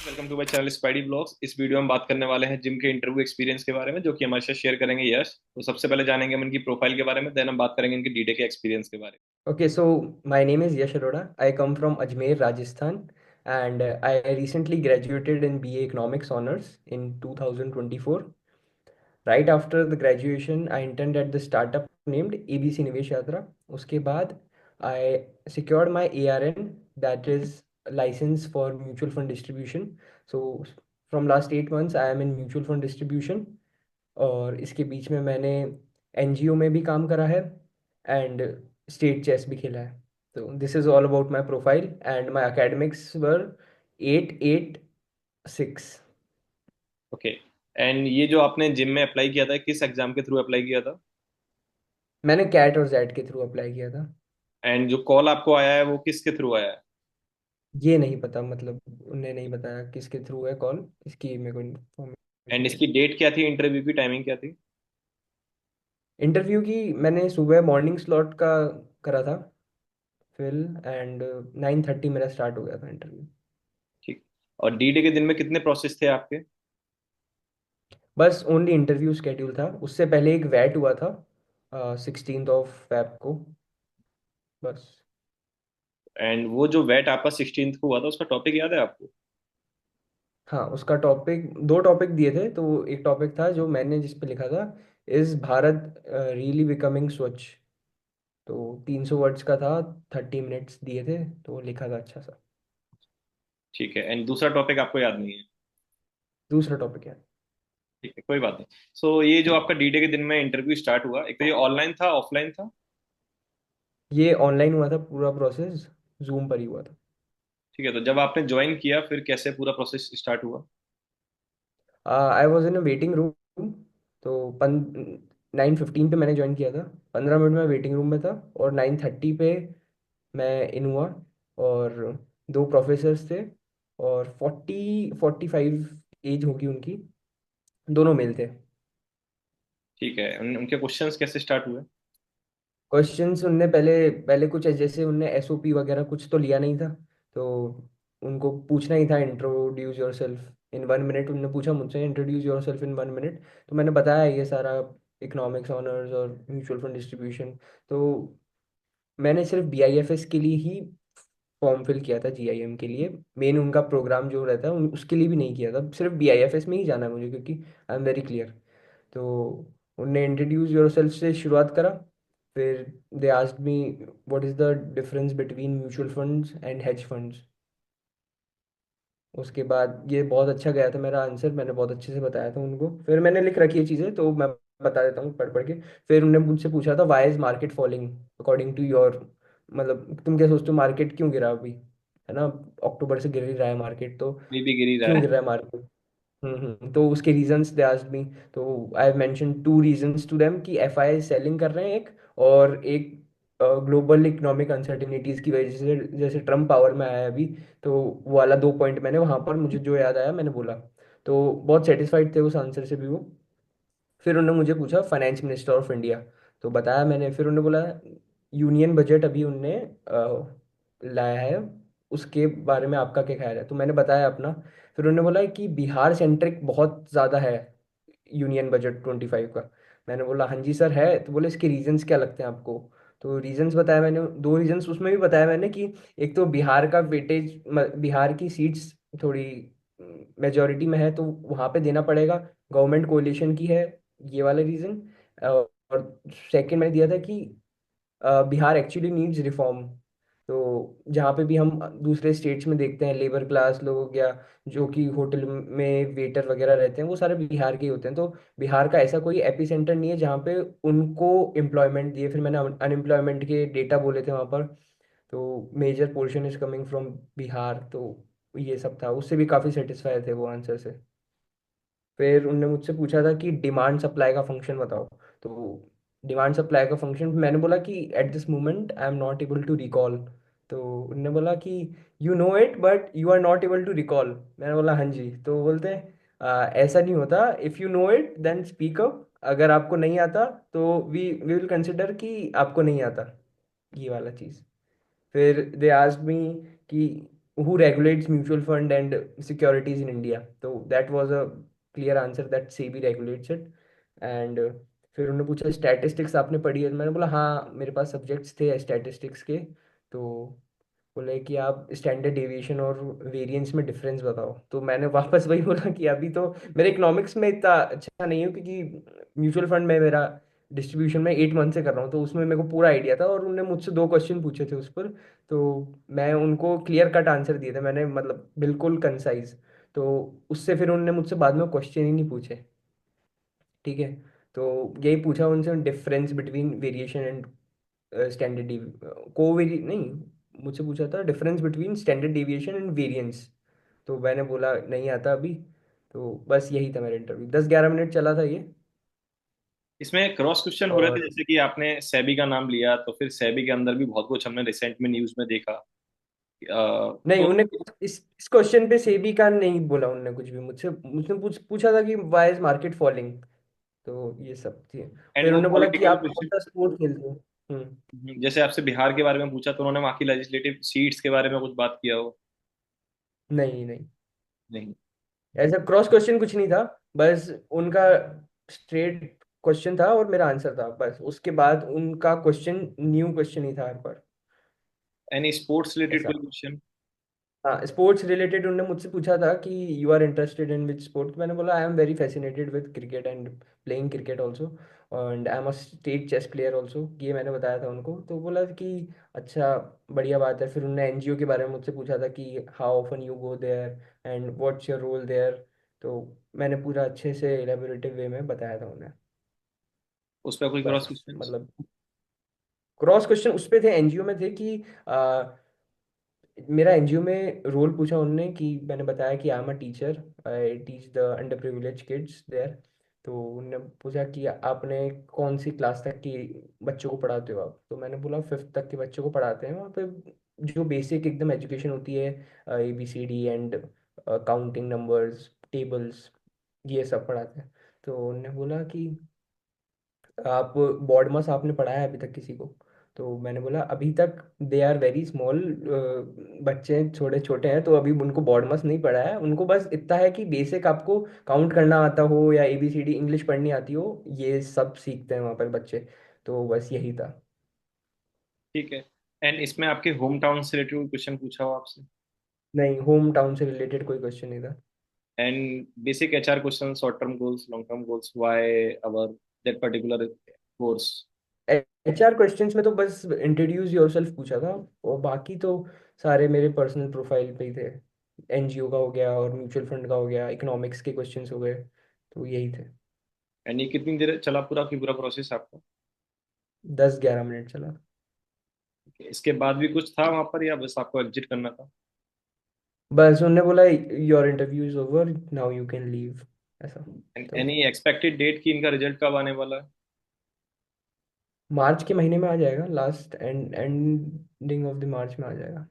Welcome to my channel Spidey blogs. इस video में बात करने वाले हैं जिम के इंटरव्यू एक्सपीरियंस के बारे में, जो कि हमारे साथ शेयर करेंगे यश। तो सबसे पहले जानेंगे हम इनकी प्रोफाइल के बारे में, देन हम बात करेंगे इनके डीडे के एक्सपीरियंस के बारे Okay, so my name is Yash. I come from Ajmer, Rajasthan, and I recently graduated in BA Economics Honors in 2024. Right after the graduation, I interned at the startup named ABC Nivesh Yatra. Uske baad, I secured my ARN, that is license for mutual fund distribution. So from last 8 months, I am in mutual fund distribution. और इसके बीच में मैंने NGO में भी काम करा है and state chess भी खेला है। तो this is all about my profile and my academics वर 886। में। ओके। एंड ये जो आपने जिम में अप्लाई किया था, किस एग्जाम के थ्रू अप्लाई किया था? मैंने कैट और जैट के थ्रू अप्लाई किया था। एंड जो कॉल आपको आया है वो किसके थ्रू आया है? ये नहीं पता, मतलब उन्हें नहीं बताया किसके थ्रू है कॉल, इसकी मेरे को इन्फॉर्मेशन एंड नहीं इसकी है। डेट क्या थी, इंटरव्यू की टाइमिंग क्या थी? इंटरव्यू की मैंने सुबह मॉर्निंग स्लॉट का करा था फिल, एंड 9:30 मेरा स्टार्ट हो गया था इंटरव्यू। ठीक। और डीडे के दिन में कितने प्रोसेस थे आपके? बस ओनली इंटरव्यू स्केड्यूल था, उससे पहले एक वैट हुआ था 16 फेब को, बस। एंड वो जो वेट आपका 16th को हुआ था, उसका टॉपिक याद है आपको? हाँ, उसका टॉपिक, दो टॉपिक दिए थे। तो एक टॉपिक था जो मैंने जिस पे लिखा था, इज भारत रियली बिकमिंग स्वच्छ। तो 300 वर्ड्स का था, 30 मिनट्स दिए थे, तो लिखा था अच्छा सा। ठीक है। एंड दूसरा टॉपिक आपको याद नहीं है? दूसरा टॉपिक है, ठीक है, कोई बात नहीं। सो ये जो आपका डीडे के दिन में इंटरव्यू स्टार्ट हुआ, एक तो ये ऑनलाइन था ऑफलाइन था? ये ऑनलाइन हुआ था, पूरा प्रोसेस जूम पर ही हुआ था। ठीक है। तो जब आपने ज्वाइन किया फिर कैसे पूरा प्रोसेस स्टार्ट हुआ? I was in a waiting room. तो 9:15 पे मैंने ज्वाइन किया था। 15 मिनट में वेटिंग रूम में था, और 9:30 पे मैं इन हुआ। और दो प्रोफेसर्स थे, और 45 एज होगी उनकी, दोनों मेल थे। ठीक है। उनके क्वेश्चंस कैसे स्टार्ट हुए? क्वेश्चंस उनने पहले पहले कुछ जैसे उनने एसओपी वगैरह कुछ तो लिया नहीं था। तो उनको पूछना ही था, introduce your self in 1 minute. उनने पूछा मुझसे, introduce your self in 1 minute. तो मैंने बताया ये सारा, इकोनॉमिक्स ऑनर्स और म्यूचुअल फंड डिस्ट्रीब्यूशन। तो मैंने सिर्फ बीआईएफएस के लिए ही फॉर्म फिल किया था, जीआईएम के लिए मेन उनका प्रोग्राम जो रहता है उसके लिए भी नहीं किया था, सिर्फ बीआईएफएस में ही जाना है मुझे, क्योंकि आई एम वेरी क्लियर। तो उनने इंट्रोड्यूस योरसेल्फ से शुरुआत करा। फिर दे asked me what is the difference between mutual funds and hedge funds. उसके बाद ये बहुत अच्छा गया था मेरा आंसर, मैंने बहुत अच्छे से बताया था उनको। फिर मैंने लिख रखी है चीज़ें, तो मैं बता देता हूँ पढ़ पढ़ के। फिर उन्होंने मुझसे पूछा था, why is market falling according to your, मतलब तुम क्या सोचते हो मार्केट क्यों गिरा अभी, है ना? अक्टूबर से गिर ही रहा है मार्केट, तो अभी भी गिर ही रहा क्यों है। गिर रहा है मार्केट? तो उसके रीजंस दे आस्क्ड मी। तो I have mention two reasons to them, कि एफआई सेलिंग कर रहे हैं एक, और एक ग्लोबल इकोनॉमिक अनसर्टिनिटीज की वजह से, जैसे ट्रम्प पावर में आया है अभी। तो वो वाला दो पॉइंट मैंने वहां पर, मुझे जो याद आया मैंने बोला। तो बहुत सेटिस्फाइड थे उस आंसर से भी वो। फिर उन्होंने मुझे पूछा फाइनेंस मिनिस्टर ऑफ इंडिया, तो बताया मैंने। फिर उन्होंने बोला यूनियन बजट अभी उनने लाया है, उसके बारे में आपका क्या ख्याल है? तो मैंने बताया अपना। फिर उन्होंने बोला कि बिहार सेंट्रिक बहुत ज़्यादा है यूनियन बजट 25 का। मैंने बोला हाँ जी सर है। तो बोले इसके रीजंस क्या लगते हैं आपको? तो रीजंस बताया मैंने, दो रीजंस उसमें भी बताया मैंने, कि एक तो बिहार का वेटेज, बिहार की सीट्स थोड़ी मेजोरिटी में है, तो वहाँ पे देना पड़ेगा, गवर्नमेंट कोalition की है, ये वाला रीजन। और सेकंड मैंने दिया था कि बिहार एक्चुअली नीड्स रिफॉर्म। तो जहाँ पे भी हम दूसरे स्टेट्स में देखते हैं लेबर क्लास लोग, या जो कि होटल में वेटर वगैरह रहते हैं, वो सारे बिहार के ही होते हैं। तो बिहार का ऐसा कोई एपी सेंटर नहीं है जहाँ पे उनको एम्प्लॉयमेंट दिए। फिर मैंने अनएम्प्लॉयमेंट के डेटा बोले थे वहाँ पर। तो major portion is coming from Bihar. तो ये सब था, उससे भी काफ़ी सेटिस्फाई थे वो आंसर से। फिर उनने मुझसे पूछा था कि डिमांड सप्लाई का फंक्शन बताओ। तो डिमांड सप्लाई का फंक्शन मैंने बोला कि at this moment I am not able to recall. तो उनने बोला कि you know it but you are not able to recall. मैंने बोला हाँ जी। तो बोलते हैं ऐसा नहीं होता, if you know it then speak up, अगर आपको नहीं आता तो वी वी विल कंसिडर कि आपको नहीं आता, ये वाला चीज़। फिर दे आस्क्ड मी कि who regulates mutual fund and securities in India. तो that was a clear answer that SEBI regulates it. And फिर उन्होंने पूछा स्टैटिस्टिक्स आपने पढ़ी है? मैंने बोला हाँ, मेरे पास सब्जेक्ट्स थे स्टैटिस्टिक्स के। तो बोले कि आप स्टैंडर्ड डेविएशन और वेरिएंस में डिफरेंस बताओ। तो मैंने वापस वही बोला कि अभी तो मेरे इकोनॉमिक्स में इतना अच्छा नहीं हूँ, क्योंकि म्यूचुअल फंड में मेरा डिस्ट्रीब्यूशन में 8 मंथ से कर रहा हूँ, तो उसमें मेरे को पूरा आइडिया था, और उन्होंने मुझसे 2 क्वेश्चन पूछे थे उस पर। तो मैं उनको क्लियर कट आंसर दिए थे मैंने, मतलब बिल्कुल कंसाइज। तो उससे फिर उन्होंने मुझसे बाद में क्वेश्चन ही नहीं पूछे। ठीक है। तो यही पूछा उनसे, difference between variation and standard covary नहीं, मुझसे पूछा था difference between standard deviation and variance. तो मैंने बोला नहीं आता अभी। तो बस यही था मेरा इंटरव्यू, 10-11 मिनट चला था ये। इसमें क्रॉस क्वेश्चन हो रहे थे, और जैसे कि आपने सेबी का नाम लिया, तो फिर सेबी के अंदर भी बहुत कुछ हमने रिसेंट में न्यूज में देखा। नहीं, तो उन्हें इस क्वेश्चन पे सेबी का नहीं बोला उन्होंने कुछ भी मुझसे। मुझसे पूछा था कि वाई इज मार्केट फॉलिंग। तो ये सब थी। एंड फिर वो उन्होंने बोला कि पॉलिटिकल आप कौन क्वेश्चन, सा स्पोर्ट खेलते हो। जैसे आपसे बिहार के बारे में पूछा तो उन्होंने वहाँ की लेजिस्लेटिव सीट्स के बारे में कुछ बात किया हो? नहीं नहीं, नहीं। ऐसा क्रॉस क्वेश्चन कुछ नहीं था। बस उनका स्ट्रेट क्वेश्चन था और मेरा आंसर था, बस उसके बाद उनका क्वेश्चन न्यू क्वेश्चन ही था हर बार। एनी स्पोर्ट्स रिलेटेड ऐसा। कोई क्वेश्चन? हाँ, स्पोर्ट्स रिलेटेड उन्होंने मुझसे पूछा था कि you are interested in which sport. मैंने बोला I am very fascinated with cricket and playing cricket also, and I am a state chess player also, ये मैंने बताया था उनको। तो बोला कि अच्छा, बढ़िया बात है। फिर उन्होंने एनजीओ के बारे में मुझसे पूछा था कि how often you go there and what's your role there. तो मैंने पूरा अच्छे से एलेबोरेटिव वे में बताया था उन्हें। उस पर कोई क्रॉस बस क्वेश्चन? मतलब क्रॉस क्वेश्चन उस पे थे, एनजीओ में थे कि मेरा एनजीओ में रोल पूछा उनने, कि मैंने बताया कि I am a teacher, I teach the underprivileged kids there. तो उनने पूछा कि आपने कौन सी क्लास तक की बच्चों को पढ़ाते हो आप। तो मैंने बोला 5th तक के बच्चों को पढ़ाते हैं वहाँ पे, जो बेसिक एकदम एजुकेशन होती है, ABCD and counting numbers tables, ये सब पढ़ाते हैं। तो उनने बोला कि आप बॉड मास आपने पढ़ाया है अभी तक किसी को? तो मैंने बोला अभी तक दे आर वेरी स्मॉल, बच्चे छोटे छोटे हैं, तो अभी उनको बॉड मास नहीं पढ़ा है। उनको बस इतना है कि बेसिक आपको काउंट करना आता हो या ABCD इंग्लिश पढ़नी आती हो, ये सब सीखते हैं वहाँ पर बच्चे। तो बस यही था। ठीक है। एंड इसमें आपके होम टाउन से रिलेटेड कोई क्वेश्चन पूछा हो आपसे? नहीं, होम टाउन से रिलेटेड कोई क्वेश्चन नहीं था। And basic HR question, short term goals, long term goals, why our that particular course? HR questions में तो बस इंट्रोड्यूस योरसेल्फ पूछा था, और बाकी तो सारे मेरे पर्सनल प्रोफाइल पे ही थे। एनजीओ का हो गया और म्यूचुअल फंड का हो गया, इकोनॉमिक्स के क्वेश्चंस हो गए, तो यही थे। एंड ये कितनी देर चला पूरा की पूरा प्रोसेस आपका? 10-11 मिनट चला। इसके बाद भी कुछ था वहां पर, या बस आपको एग्जिट करना था? बस उन्होंने बोला your interview is over, now you can leave, ऐसा। एंड तो एनी एक्सपेक्टेड डेट की इनका रिजल्ट कब आने वाला है? मार्च के महीने में आ जाएगा, लास्ट एंडिंग ऑफ द मार्च में आ जाएगा।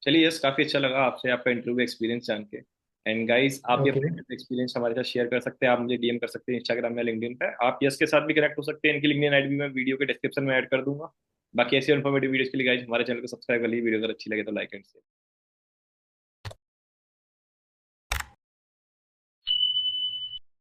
चलिए यस, काफी अच्छा लगा आपसे आपका इंटरव्यू एक्सपीरियंस जान के। एंड गाइस, आप भी ओके। अपने एक्सपीरियंस हमारे साथ शेयर कर सकते हैं, आप मुझे डीएम कर सकते हैं इंस्टाग्राम या लिंक्डइन पे। आप यस के साथ भी कनेक्ट हो सकते हैं, इनकी लिंक्डइन आईडी भी मैं वीडियो के डिस्क्रिप्शन में ऐड कर दूंगा। बाकी ऐसी इन्फॉर्मेटिव वीडियोस के लिए गाइस हमारे चैनल को सब्सक्राइब कर लीजिए, वीडियो अगर अच्छी लगे तो लाइक एंड शेयर।